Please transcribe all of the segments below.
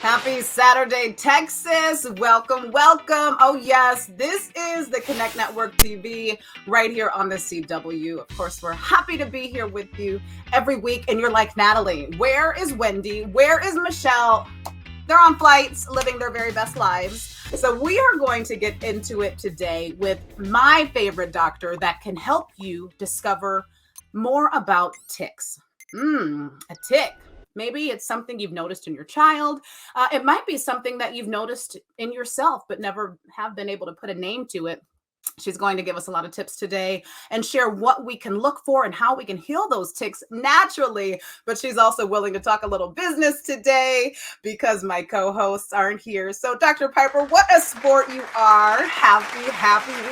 Happy Saturday, Texas. Welcome, welcome. Oh, yes, this is the Connect Network TV right here on the CW. Of course, we're happy to be here with you every week. And you're like, Natalie, where is Wendy? Where is Michelle? They're on flights, living their very best lives. So we are going to get into it today with my favorite doctor that can help you discover more about ticks. A tick. Maybe it's something you've noticed in your child. It might be something that you've noticed in yourself, but never have been able to put a name to it. She's going to give us a lot of tips today and share what we can look for and how we can heal those ticks naturally. But she's also willing to talk a little business today because my co-hosts aren't here. So Dr. Piper, what a sport you are. Happy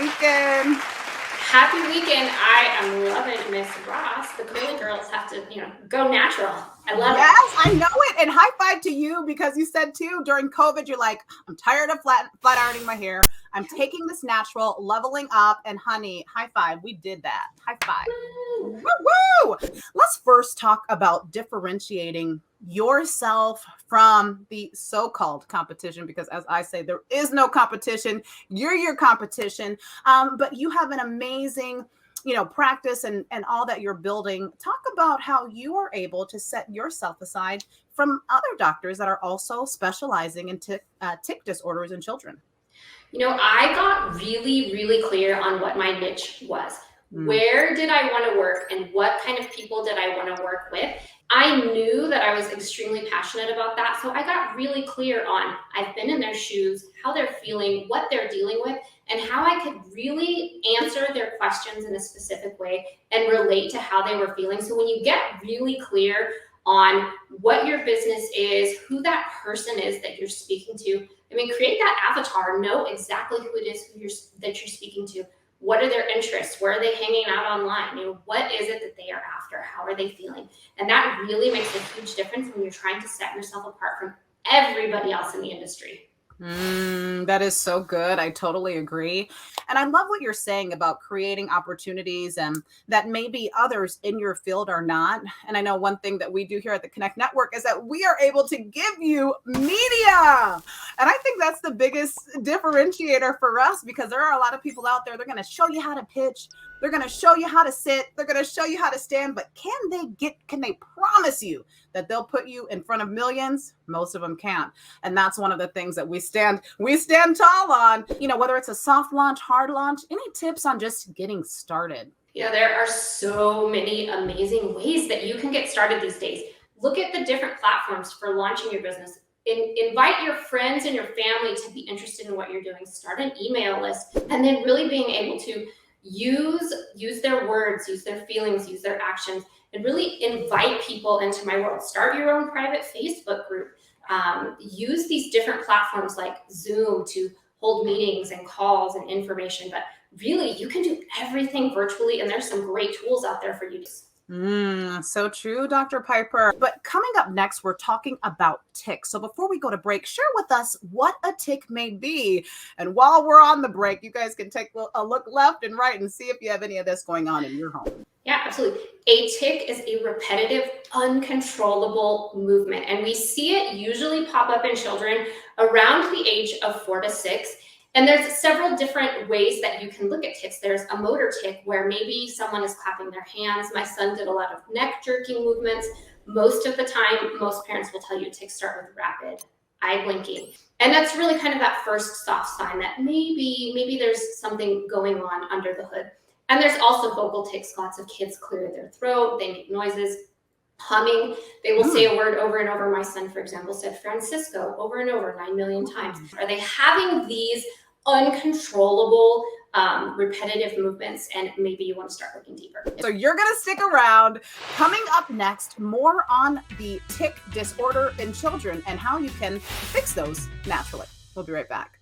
weekend. Happy weekend. I am loving Miss Ross. The curly girls have to, go natural. I love it. Yes, I know it. And high five to you because you said too, during COVID, you're like, I'm tired of flat ironing my hair. I'm taking this natural, leveling up, and honey, high five. We did that. High five. Woo! Woo! Let's first talk about differentiating yourself from the so-called competition, because as I say, there is no competition. You're your competition. But you have an amazing practice and all that you're building. Talk about how you are able to set yourself aside from other doctors that are also specializing in tick disorders in children. I got really, really clear on what my niche was. Where did I want to work and what kind of people did I want to work with? I knew that I was extremely passionate about that. So I got really clear on, I've been in their shoes, how they're feeling, what they're dealing with, and how I could really answer their questions in a specific way and relate to how they were feeling. So when you get really clear on what your business is, who that person is that you're speaking to, create that avatar, know exactly who it is that you're speaking to. What are their interests? Where are they hanging out online? What is it that they are after? How are they feeling? And that really makes a huge difference when you're trying to set yourself apart from everybody else in the industry. That is so good. I totally agree. And I love what you're saying about creating opportunities and that maybe others in your field are not. And I know one thing that we do here at the Connect Network is that we are able to give you media. And I think that's the biggest differentiator for us, because there are a lot of people out there, they're going to show you how to pitch. They're going to show you how to sit. They're going to show you how to stand. But can they promise you that they'll put you in front of millions? Most of them can't. And that's one of the things that we stand tall on, whether it's a soft launch, hard launch. Any tips on just getting started? There are so many amazing ways that you can get started these days. Look at the different platforms for launching your business. Invite your friends and your family to be interested in what you're doing. Start an email list, and then really being able to use their words, use their feelings, use their actions, and really invite people into my world. Start your own private Facebook group. Use these different platforms like Zoom to hold meetings and calls and information. But really, you can do everything virtually, and there's some great tools out there for you to. So true, Dr. Piper. But coming up next, we're talking about ticks. So before we go to break, share with us what a tick may be. And while we're on the break, you guys can take a look left and right and see if you have any of this going on in your home. Yeah, absolutely. A tick is a repetitive, uncontrollable movement. And we see it usually pop up in children around the age of 4 to 6. And there's several different ways that you can look at ticks. There's a motor tick where maybe someone is clapping their hands. My son did a lot of neck jerking movements. Most of the time, most parents will tell you ticks start with rapid eye blinking. And that's really kind of that first soft sign that maybe there's something going on under the hood. And there's also vocal ticks. Lots of kids clear their throat. They make noises. Humming. They will say a word over and over. My son, for example, said Francisco over and over 9 million times. Are they having these uncontrollable, repetitive movements? And maybe you want to start looking deeper. So you're going to stick around. Coming up next, more on the tick disorder in children and how you can fix those naturally. We'll be right back.